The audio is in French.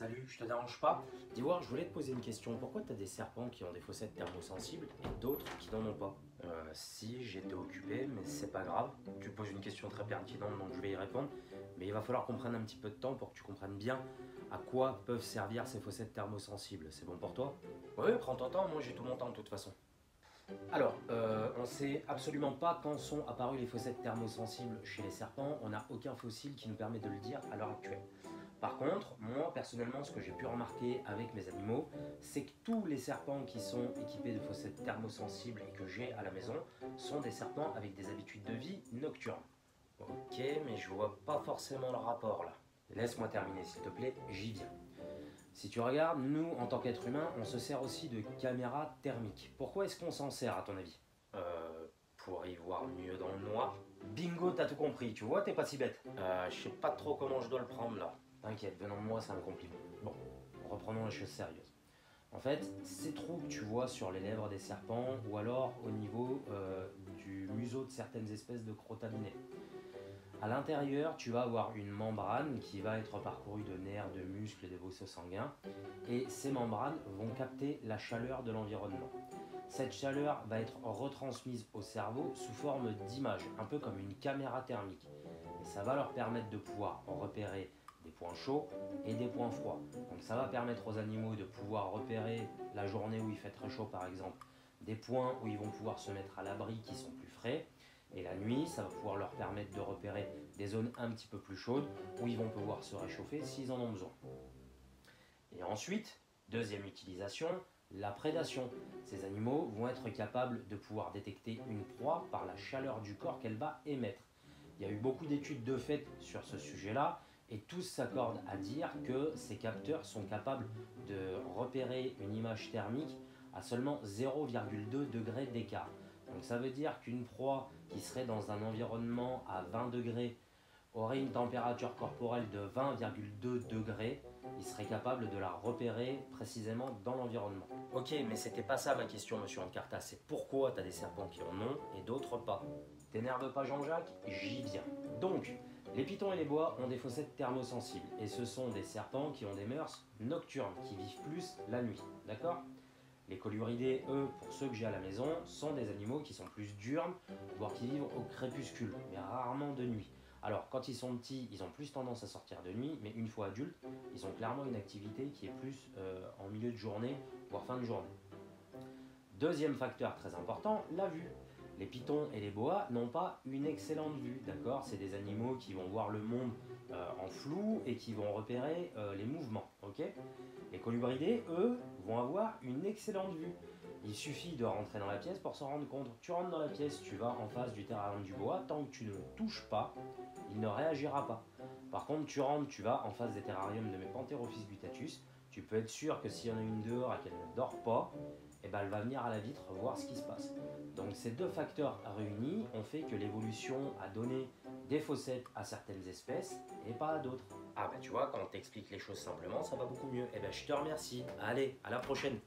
Salut, je te dérange pas? Dis-moi, je voulais te poser une question. Pourquoi tu as des serpents qui ont des fossettes thermosensibles et d'autres qui n'en ont pas? Si, j'étais occupé, mais c'est pas grave. Tu poses une question très pertinente, donc je vais y répondre. Mais il va falloir qu'on prenne un petit peu de temps pour que tu comprennes bien à quoi peuvent servir ces fossettes thermosensibles. C'est bon pour toi? Oui, prends ton temps, moi j'ai tout mon temps de toute façon. Alors, on ne sait absolument pas quand sont apparues les fossettes thermosensibles chez les serpents. On n'a aucun fossile qui nous permet de le dire à l'heure actuelle. Par contre, moi personnellement, ce que j'ai pu remarquer avec mes animaux, c'est que tous les serpents qui sont équipés de fossettes thermosensibles et que j'ai à la maison sont des serpents avec des habitudes de vie nocturnes. Ok, mais je vois pas forcément le rapport là. Laisse-moi terminer s'il te plaît, j'y viens. Si tu regardes, nous, en tant qu'êtres humains, on se sert aussi de caméras thermiques. Pourquoi est-ce qu'on s'en sert à ton avis? Pour y voir mieux dans le noir. Bingo, t'as tout compris, tu vois, t'es pas si bête. Je sais pas trop comment je dois le prendre là. T'inquiète, venant de moi, c'est un compliment. Bon, reprenons les choses sérieuses. En fait, ces trous que tu vois sur les lèvres des serpents ou alors au niveau du museau de certaines espèces de crotalidés. À l'intérieur, tu vas avoir une membrane qui va être parcourue de nerfs, de muscles et de vaisseaux sanguins. Et ces membranes vont capter la chaleur de l'environnement. Cette chaleur va être retransmise au cerveau sous forme d'image, un peu comme une caméra thermique. Et ça va leur permettre de pouvoir repérer des points chauds et des points froids. Donc ça va permettre aux animaux de pouvoir repérer la journée où il fait très chaud par exemple, des points où ils vont pouvoir se mettre à l'abri qui sont plus frais. Et la nuit, ça va pouvoir leur permettre de repérer des zones un petit peu plus chaudes où ils vont pouvoir se réchauffer s'ils en ont besoin. Et ensuite, deuxième utilisation, la prédation. Ces animaux vont être capables de pouvoir détecter une proie par la chaleur du corps qu'elle va émettre. Il y a eu beaucoup d'études de fait sur ce sujet-là et tous s'accordent à dire que ces capteurs sont capables de repérer une image thermique à seulement 0,2 degrés d'écart. Donc ça veut dire qu'une proie qui serait dans un environnement à 20 degrés aurait une température corporelle de 20,2 degrés, il serait capable de la repérer précisément dans l'environnement. Ok, mais c'était pas ça ma question, monsieur Encarta, c'est pourquoi tu as des serpents qui en ont et d'autres pas. T'énerve pas Jean-Jacques? J'y viens. Donc, les pitons et les boas ont des fossettes thermosensibles et ce sont des serpents qui ont des mœurs nocturnes, qui vivent plus la nuit, d'accord? Les coluridés, eux, pour ceux que j'ai à la maison, sont des animaux qui sont plus diurnes, voire qui vivent au crépuscule, mais rarement de nuit. Alors, quand ils sont petits, ils ont plus tendance à sortir de nuit, mais une fois adultes, ils ont clairement une activité qui est plus en milieu de journée, voire fin de journée. Deuxième facteur très important, la vue. Les pitons et les boas n'ont pas une excellente vue, d'accord? C'est des animaux qui vont voir le monde en flou et qui vont repérer les mouvements, ok? Les colubridés, eux, vont avoir une excellente vue. Il suffit de rentrer dans la pièce pour s'en rendre compte. Tu rentres dans la pièce, tu vas en face du terrarium du boa, tant que tu ne le touches pas, il ne réagira pas. Par contre, tu rentres, tu vas en face des terrariums de mes Pantherophis guttatus, tu peux être sûr que s'il y en a une dehors et qu'elle ne dort pas, eh ben, elle va venir à la vitre voir ce qui se passe. Donc ces deux facteurs réunis ont fait que l'évolution a donné des fossettes à certaines espèces et pas à d'autres. Ah bah tu vois, quand on t'explique les choses simplement, ça va beaucoup mieux. Eh ben je te remercie. Allez, à la prochaine.